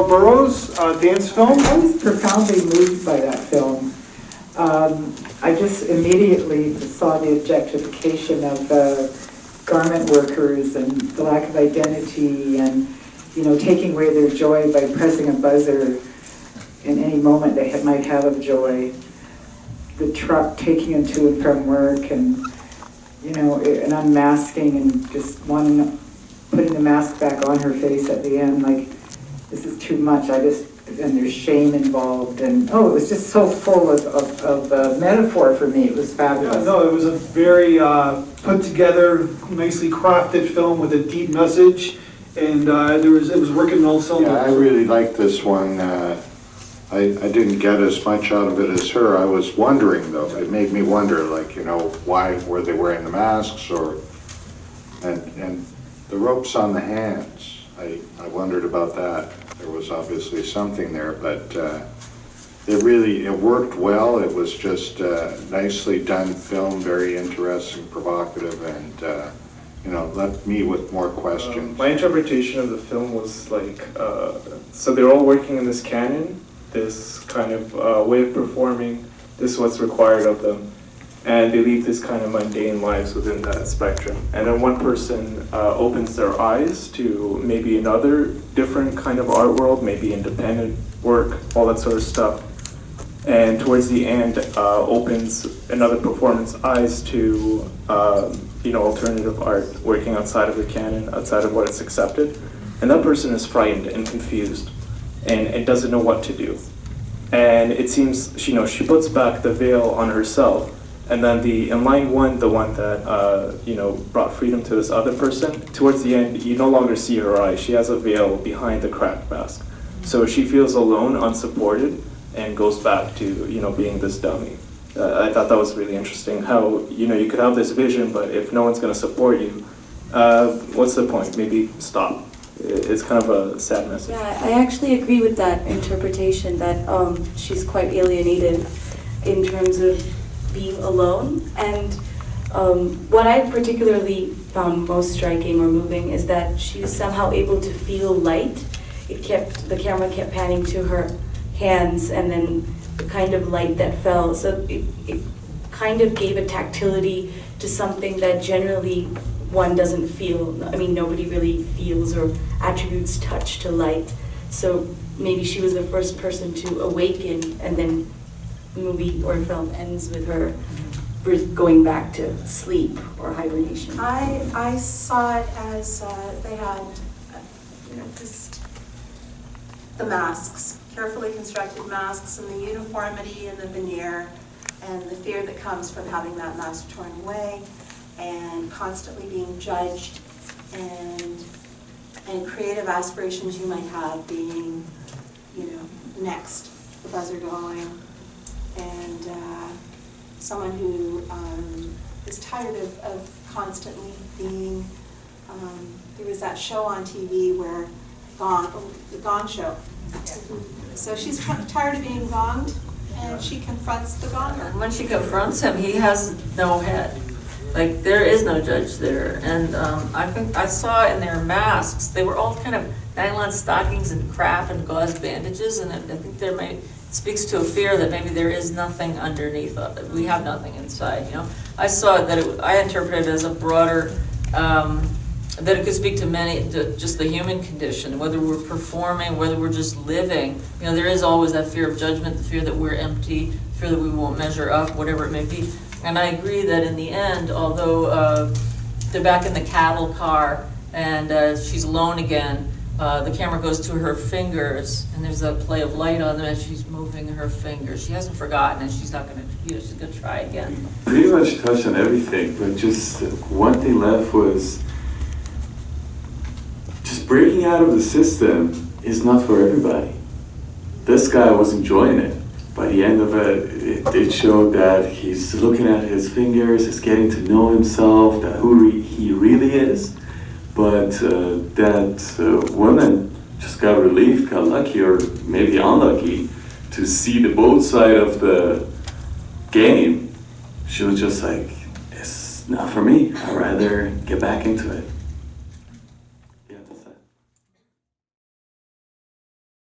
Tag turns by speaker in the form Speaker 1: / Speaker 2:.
Speaker 1: Ouroboros dance film.
Speaker 2: I was profoundly moved by that film. I just immediately saw the objectification of garment workers and the lack of identity and, you know, taking away their joy by pressing a buzzer in any moment they might have of joy. The truck taking them to and from work and, you know, and unmasking and just putting the mask back on her face at the end, like, this is too much. And there's shame involved, and it was just so full of metaphor for me. It was fabulous.
Speaker 1: Yeah, no, it was a very put together, nicely crafted film with a deep message, and it was working on all cylinders.
Speaker 3: Yeah, I really liked this one. I didn't get as much out of it as her. I was wondering though. It made me wonder, like, you know, why were they wearing the masks, and the ropes on the hands. I wondered about that. There was obviously something there, but it worked well. It was just nicely done film, very interesting, provocative, and you know, left me with more questions.
Speaker 4: My interpretation of the film was like, so they're all working in this canon, this kind of way of performing, this is what's required of them, and they lead this kind of mundane lives within that spectrum. And then one person opens their eyes to maybe another different kind of art world, maybe independent work, all that sort of stuff. And towards the end, opens another performance eyes to you know, alternative art, working outside of the canon, outside of what is accepted. And that person is frightened and confused and doesn't know what to do. And it seems, you know, she puts back the veil on herself. And then in line one, the one that, you know, brought freedom to this other person, towards the end, you no longer see her eyes. She has a veil behind the cracked mask. So she feels alone, unsupported, and goes back to, you know, being this dummy. I thought that was really interesting, how, you know, you could have this vision, but if no one's going to support you, what's the point? Maybe stop. It's kind of a sad message.
Speaker 5: Yeah, I actually agree with that interpretation that she's quite alienated in terms of being alone. And what I particularly found most striking or moving is that she was somehow able to feel light. The camera kept panning to her hands and then the kind of light that fell. So it kind of gave a tactility to something that generally one doesn't feel. I mean, nobody really feels or attributes touch to light. So maybe she was the first person to awaken, and then the movie or film ends with her going back to sleep or hibernation.
Speaker 6: I saw it as they had, you know, just the masks, carefully constructed masks, and the uniformity and the veneer, and the fear that comes from having that mask torn away, and constantly being judged, and creative aspirations you might have being, you know, next, the buzzer going, and someone who is tired of constantly being, there was that show on TV where the Gong Show. So she's tired of being gonged, and she confronts the gonger.
Speaker 7: When she confronts him, he has no head. Like, there is no judge there. And I think I saw in their masks, they were all kind of nylon stockings and crap and gauze bandages, and I think it speaks to a fear that maybe there is nothing underneath of it. We have nothing inside, you know. I saw that I interpreted it as a broader, that it could speak to many, just the human condition, whether we're performing, whether we're just living. You know, there is always that fear of judgment, the fear that we're empty, the fear that we won't measure up, whatever it may be. And I agree that in the end, although they're back in the cattle car and she's alone again, the camera goes to her fingers, and there's a play of light on them as she's moving her fingers. She hasn't forgotten, and she's not going to, you know, she's going to try again.
Speaker 8: Pretty much touched on everything, but just one thing left was just breaking out of the system is not for everybody. This guy was enjoying it. By the end of it, it showed that he's looking at his fingers, he's getting to know himself, that who he really is. But that woman just got relieved, got lucky, or maybe unlucky, to see the both side of the game. She was just like, it's not for me. I'd rather get back into it.